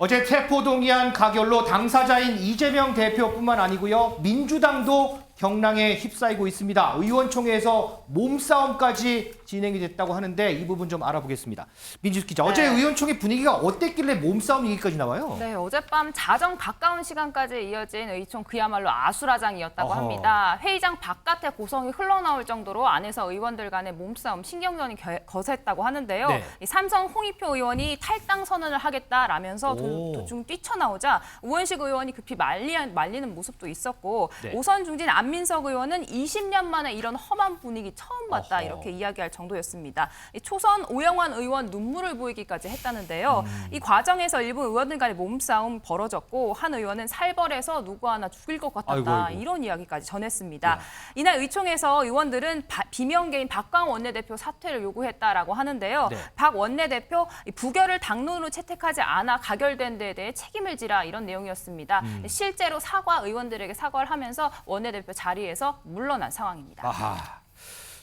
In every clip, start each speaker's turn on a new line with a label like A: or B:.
A: 어제 체포동의안 가결로 당사자인 이재명 대표뿐만 아니고요. 민주당도 경랑에 휩싸이고 있습니다. 의원총회에서 몸싸움까지 진행이 됐다고 하는데 이 부분 좀 알아보겠습니다. 민지숙 기자, 어제 의원총회 분위기가 어땠길래 몸싸움 얘기까지 나와요?
B: 네, 어젯밤 자정 가까운 시간까지 이어진 의총 그야말로 아수라장이었다고 합니다. 회의장 바깥에 고성이 흘러나올 정도로 안에서 의원들 간의 몸싸움, 신경전이 거셌다고 하는데요.
A: 네.
B: 이 삼성 홍익표 의원이 탈당 선언을 하겠다라면서 도중 뛰쳐나오자 우원식 의원이 급히 말리는 모습도 있었고
A: 네.
B: 오선 중진 안민석 의원은 20년 만에 이런 험한 분위기 처음 봤다 이렇게 이야기할 정도였습니다. 이 초선 오영환 의원 눈물을 보이기까지 했다는데요. 이 과정에서 일부 의원들 간의 몸싸움 벌어졌고 한 의원은 살벌해서 누구 하나 죽일 것 같았다
A: 아이고.
B: 이런 이야기까지 전했습니다. 이날 의총에서 의원들은 비명계인 박광원 원내대표 사퇴를 요구했다라고 하는데요.
A: 네.
B: 박 원내대표 부결을 당론으로 채택하지 않아 가결된 데에 대해 책임을 지라 이런 내용이었습니다. 실제로 의원들에게 사과를 하면서 원내대표 자리에서 물러난 상황입니다.
A: 아하.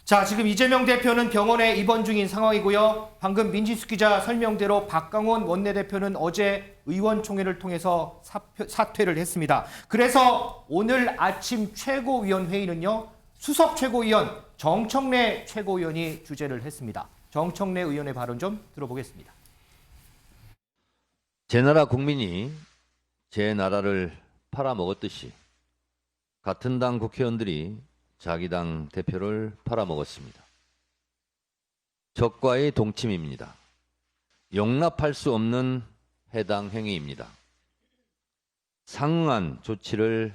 A: 자, 지금 이재명 대표는 병원에 입원 중인 상황이고요. 방금 민지숙 기자 설명대로 박광원 원내대표는 어제 의원총회를 통해서 사퇴를 했습니다. 그래서 오늘 아침 최고위원회의는요. 수석 최고위원 정청래 최고위원이 주재를 했습니다. 정청래 의원의 발언 좀 들어보겠습니다.
C: 제 나라 국민이 제 나라를 팔아먹었듯이 같은 당 국회의원들이 자기 당 대표를 팔아먹었습니다. 적과의 동침입니다. 용납할 수 없는 해당 행위입니다. 상응한 조치를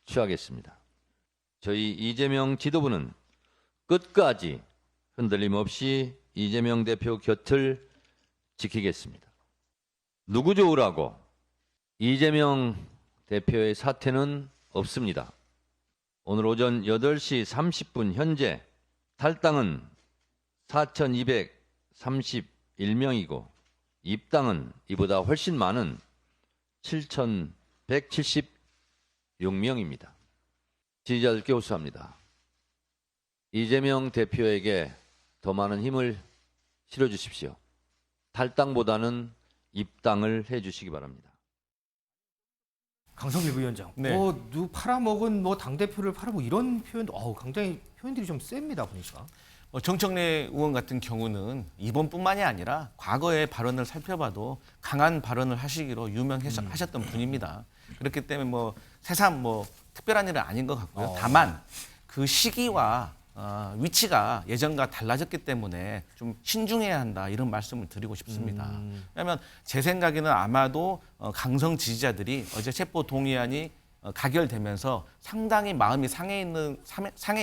C: 취하겠습니다. 저희 이재명 지도부는 끝까지 흔들림 없이 이재명 대표 곁을 지키겠습니다. 누구 좋으라고 이재명 대표의 사퇴는 없습니다. 오늘 오전 8시 30분 현재 탈당은 4,231명이고 입당은 이보다 훨씬 많은 7,176명입니다. 지지자들께 호소합니다. 이재명 대표에게 더 많은 힘을 실어주십시오. 탈당보다는 입당을 해주시기 바랍니다.
A: 강성길 부위원장,
D: 네.
A: 누 팔아먹은 당대표를 팔아먹고 이런 표현, 굉장히 표현들이 좀 셉니다, 보니까.
D: 정청래 의원 같은 경우는 이번뿐만이 아니라 과거의 발언을 살펴봐도 강한 발언을 하시기로 유명하셨던 분입니다. 그렇기 때문에 새삼 특별한 일은 아닌 것 같고요. 다만 그 시기와 위치가 예전과 달라졌기 때문에 좀 신중해야 한다 이런 말씀을 드리고 싶습니다. 왜냐하면 제 생각에는 아마도 강성 지지자들이 어제 체포 동의안이 가결되면서 상당히 마음이 상해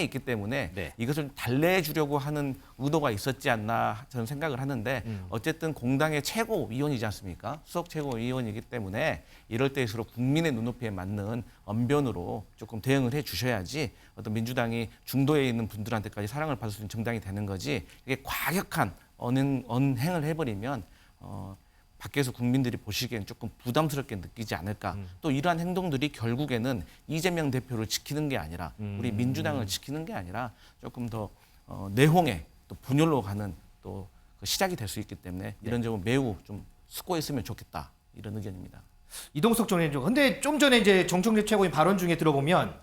D: 있기 때문에
A: 네.
D: 이것을 달래해 주려고 하는 의도가 있었지 않나 저는 생각을 하는데 어쨌든 공당의 최고위원이지 않습니까? 수석 최고위원이기 때문에 이럴 때일수록 국민의 눈높이에 맞는 언변으로 조금 대응을 해 주셔야지 어떤 민주당이 중도에 있는 분들한테까지 사랑을 받을 수 있는 정당이 되는 거지 이게 과격한 언행을 해버리면 밖에서 국민들이 보시기엔 조금 부담스럽게 느끼지 않을까. 또 이러한 행동들이 결국에는 이재명 대표를 지키는 게 아니라 우리 민주당을 지키는 게 아니라 조금 더 내홍에 또 분열로 가는 또 그 시작이 될 수 있기 때문에 이런 점은 매우 좀 숙고했으면 좋겠다. 이런 의견입니다.
A: 이동석 전 의원장, 근데 좀 전에 이제 정청래 최고위원 발언 중에 들어보면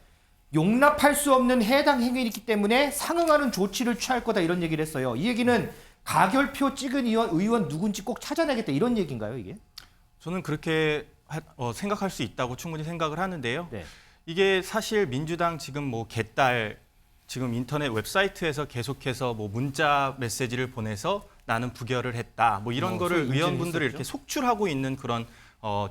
A: 용납할 수 없는 해당 행위이기 때문에 상응하는 조치를 취할 거다 이런 얘기를 했어요. 이 얘기는 가결표 찍은 의원 누군지 꼭 찾아내겠다 이런 얘기인가요, 이게?
E: 저는 그렇게 생각할 수 있다고 충분히 생각을 하는데요.
A: 네.
E: 이게 사실 민주당 지금 개딸 지금 인터넷 웹사이트에서 계속해서 문자 메시지를 보내서 나는 부결을 했다. 이런 거를 의원분들이 이렇게 속출하고 있는 그런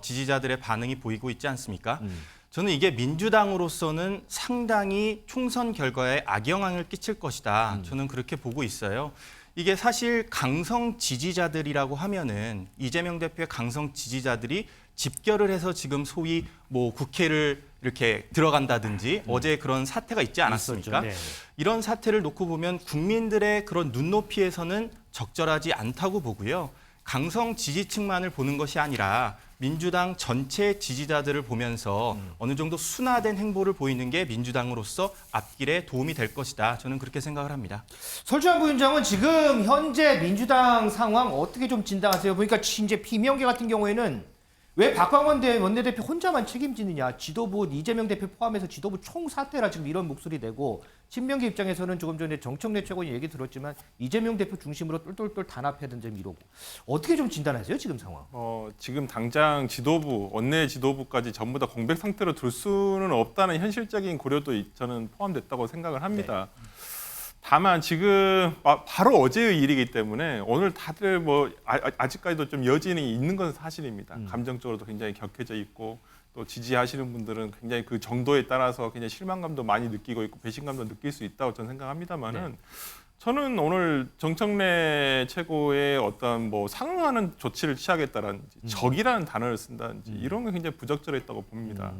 E: 지지자들의 반응이 보이고 있지 않습니까? 저는 이게 민주당으로서는 상당히 총선 결과에 악영향을 끼칠 것이다. 저는 그렇게 보고 있어요. 이게 사실 강성 지지자들이라고 하면은 이재명 대표의 강성 지지자들이 집결을 해서 지금 소위 국회를 이렇게 들어간다든지 어제 그런 사태가 있지 않았습니까?
A: 네.
E: 이런 사태를 놓고 보면 국민들의 그런 눈높이에서는 적절하지 않다고 보고요. 강성 지지층만을 보는 것이 아니라 민주당 전체 지지자들을 보면서 어느 정도 순화된 행보를 보이는 게 민주당으로서 앞길에 도움이 될 것이다. 저는 그렇게 생각을 합니다.
A: 설주환 부위원장은 지금 현재 민주당 상황 어떻게 좀 진단하세요? 보니까 이제 비명계 같은 경우에는 왜 박광원 원내대표 혼자만 책임지느냐? 지도부 이재명 대표 포함해서 지도부 총 사퇴라 지금 이런 목소리 내고 친명계 입장에서는 조금 전에 정청래 최고위원 얘기 들었지만 이재명 대표 중심으로 똘똘똘 단합해야 된점 이러고 어떻게 좀 진단하세요 지금 상황?
F: 지금 당장 지도부, 원내 지도부까지 전부 다 공백 상태로 둘 수는 없다는 현실적인 고려도 저는 포함됐다고 생각을 합니다.
A: 네.
F: 다만 지금 바로 어제의 일이기 때문에 오늘 다들 뭐 아직까지도 좀 여진이 있는 건 사실입니다. 감정적으로도 굉장히 격해져 있고 또 지지하시는 분들은 굉장히 그 정도에 따라서 굉장히 실망감도 많이 느끼고 있고 배신감도 느낄 수 있다고 저는 생각합니다만은
A: 네.
F: 저는 오늘 정청래 최고의 어떤 뭐 상응하는 조치를 취하겠다라든지 적이라는 단어를 쓴다든지 이런 게 굉장히 부적절했다고 봅니다.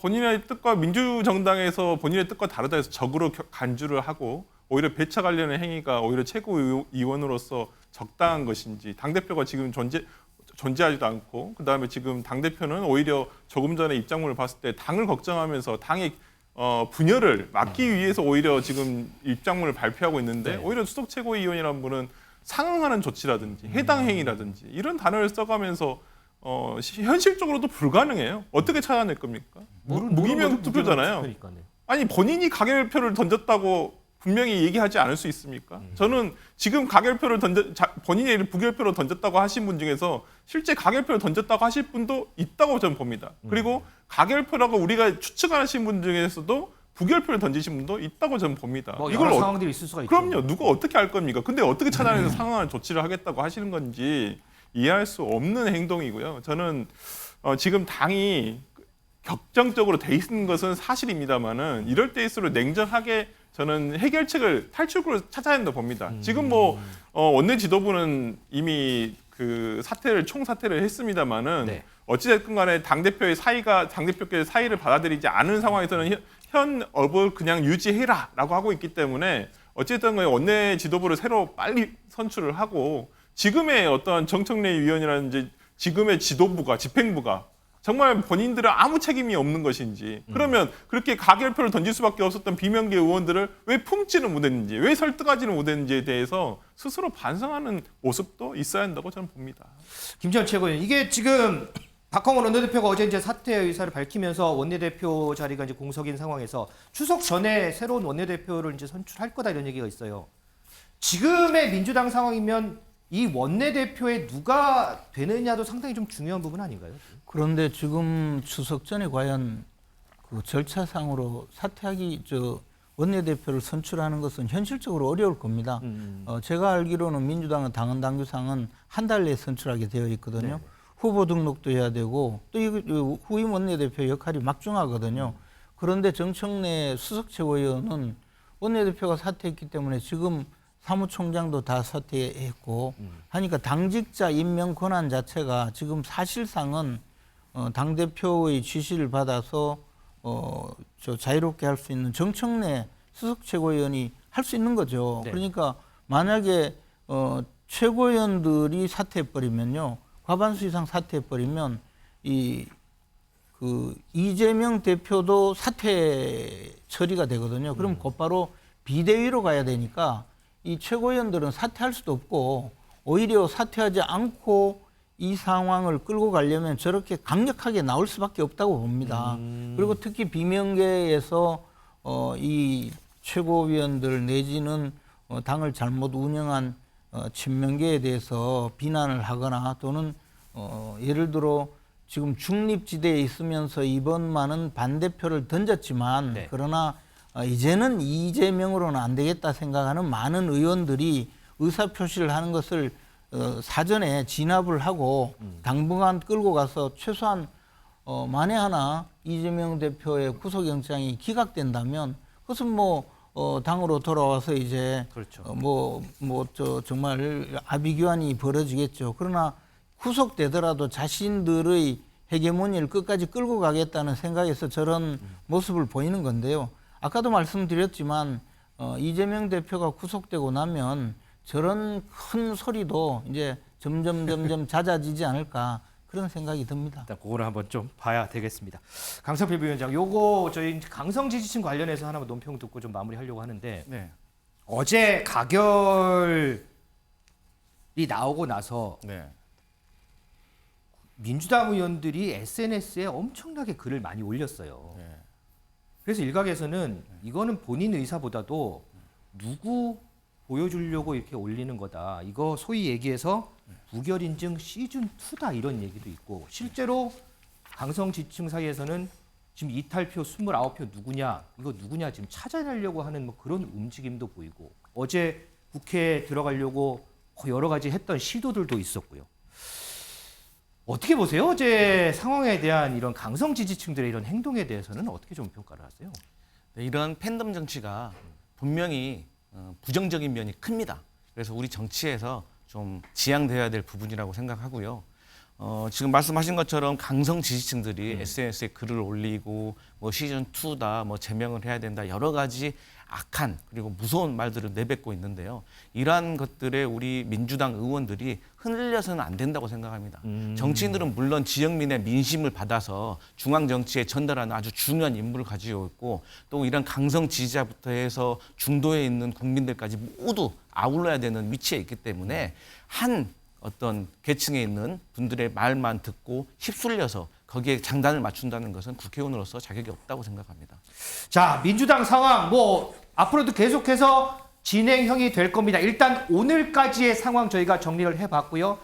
F: 본인의 뜻과 민주정당에서 본인의 뜻과 다르다 해서 적으로 간주를 하고 오히려 배척하려는 행위가 오히려 최고위원으로서 적당한 것인지 당대표가 지금 존재하지도 않고 그다음에 지금 당대표는 오히려 조금 전에 입장문을 봤을 때 당을 걱정하면서 당의 분열을 막기 위해서 오히려 지금 입장문을 발표하고 있는데
A: 네.
F: 오히려 수석 최고위원이라는 분은 상응하는 조치라든지 해당 행위라든지 이런 단어를 써가면서 현실적으로도 불가능해요. 어떻게 찾아낼 겁니까? 무기명 투표잖아요.
A: 투표니까, 네.
F: 아니 본인이 가결표를 던졌다고 분명히 얘기하지 않을 수 있습니까? 저는 지금 가결표를 본인이 부결표로 던졌다고 하신 분 중에서 실제 가결표를 던졌다고 하실 분도 있다고 저는 봅니다. 그리고 가결표라고 우리가 추측하신 분 중에서도 부결표를 던지신 분도 있다고 저는 봅니다.
A: 뭐 여러 상황들이 있을 수가 있죠.
F: 그럼요. 누가 어떻게 할 겁니까? 근데 어떻게 찾아내서 상황을 조치를 하겠다고 하시는 건지 이해할 수 없는 행동이고요. 저는 지금 당이 격정적으로 돼 있는 것은 사실입니다만은 이럴 때일수록 냉정하게 저는 해결책을 탈출구를 찾아야 된다고 봅니다. 지금 뭐 원내 지도부는 이미 그 총 사퇴를 했습니다만은
A: 네.
F: 어찌됐든 간에 당대표께서 사의를 받아들이지 않은 상황에서는 현 업을 그냥 유지해라라고 하고 있기 때문에 어쨌든 간에 원내 지도부를 새로 빨리 선출을 하고 지금의 어떤 정청래 위원이라든지 지금의 지도부가 집행부가 정말 본인들은 아무 책임이 없는 것인지 그러면 그렇게 가결표를 던질 수밖에 없었던 비명계 의원들을 왜 품지는 못했는지 왜 설득하지는 못했는지에 대해서 스스로 반성하는 모습도 있어야 한다고 저는 봅니다.
A: 김지현 최고위원 이게 지금 박광원 원내대표가 어제 이제 사퇴 의사를 밝히면서 원내대표 자리가 이제 공석인 상황에서 추석 전에 새로운 원내대표를 이제 선출할 거다 이런 얘기가 있어요. 지금의 민주당 상황이면 이 원내대표에 누가 되느냐도 상당히 좀 중요한 부분 아닌가요?
G: 그런데 지금 추석 전에 과연 그 절차상으로 원내대표를 선출하는 것은 현실적으로 어려울 겁니다. 제가 알기로는 민주당은 당헌 당규상은 한 달 내에 선출하게 되어 있거든요.
A: 네.
G: 후보 등록도 해야 되고 또 이 후임 원내대표 역할이 막중하거든요. 그런데 정청래 수석 최고위원은 원내대표가 사퇴했기 때문에 지금 사무총장도 다 사퇴했고 하니까 당직자 임명 권한 자체가 지금 사실상은 당대표의 지시를 받아서 자유롭게 할 수 있는 정청래 수석 최고위원이 할 수 있는 거죠.
A: 네.
G: 그러니까 만약에 최고위원들이 사퇴해버리면요. 과반수 이상 사퇴해버리면 이재명 대표도 사퇴 처리가 되거든요. 그럼 곧바로 비대위로 가야 되니까 이 최고위원들은 사퇴할 수도 없고 오히려 사퇴하지 않고 이 상황을 끌고 가려면 저렇게 강력하게 나올 수밖에 없다고 봅니다. 그리고 특히 비명계에서 이 최고위원들 내지는 당을 잘못 운영한 친명계에 대해서 비난을 하거나 또는 예를 들어 지금 중립지대에 있으면서 이번만은 반대표를 던졌지만
A: 네.
G: 그러나 이제는 이재명으로는 안 되겠다 생각하는 많은 의원들이 의사표시를 하는 것을 사전에 진압을 하고 당분간 끌고 가서 최소한 만에 하나 이재명 대표의 구속영장이 기각된다면 그것은 당으로 돌아와서 이제
A: 그렇죠.
G: 정말 아비규환이 벌어지겠죠. 그러나 구속되더라도 자신들의 헤게모니를 끝까지 끌고 가겠다는 생각에서 저런 모습을 보이는 건데요. 아까도 말씀드렸지만 이재명 대표가 구속되고 나면 저런 큰 소리도 이제 점점 잦아지지 않을까 그런 생각이 듭니다.
A: 일단 그거를 한번 좀 봐야 되겠습니다. 강성필 부위원장, 요거 저희 강성 지지층 관련해서 하나만 논평 듣고 좀 마무리하려고 하는데
D: 네.
A: 어제 가결이 나오고 나서
D: 네.
A: 민주당 의원들이 SNS에 엄청나게 글을 많이 올렸어요. 그래서 일각에서는 이거는 본인 의사보다도 누구 보여주려고 이렇게 올리는 거다. 이거 소위 얘기해서 부결 인증 시즌 2다 이런 얘기도 있고 실제로 강성 지지층 사이에서는 지금 이탈표 29표 누구냐 이거 누구냐 지금 찾아내려고 하는 뭐 그런 움직임도 보이고 어제 국회에 들어가려고 여러 가지 했던 시도들도 있었고요. 어떻게 보세요? 어제 상황에 대한 이런 강성 지지층들의 이런 행동에 대해서는 어떻게 좀 평가를 하세요?
D: 네, 이런 팬덤 정치가 분명히 부정적인 면이 큽니다. 그래서 우리 정치에서 좀 지양돼야 될 부분이라고 생각하고요. 지금 말씀하신 것처럼 강성 지지층들이 SNS에 글을 올리고 뭐 시즌 2다, 뭐 제명을 해야 된다 여러 가지 악한 그리고 무서운 말들을 내뱉고 있는데요. 이러한 것들에 우리 민주당 의원들이 흔들려서는 안 된다고 생각합니다. 정치인들은 물론 지역민의 민심을 받아서 중앙 정치에 전달하는 아주 중요한 임무를 가지고 있고 또 이런 강성 지지자부터 해서 중도에 있는 국민들까지 모두 아울러야 되는 위치에 있기 때문에 한 어떤 계층에 있는 분들의 말만 듣고 휩쓸려서 거기에 장단을 맞춘다는 것은 국회의원으로서 자격이 없다고 생각합니다.
A: 자, 민주당 상황 뭐 앞으로도 계속해서 진행형이 될 겁니다. 일단 오늘까지의 상황 저희가 정리를 해봤고요.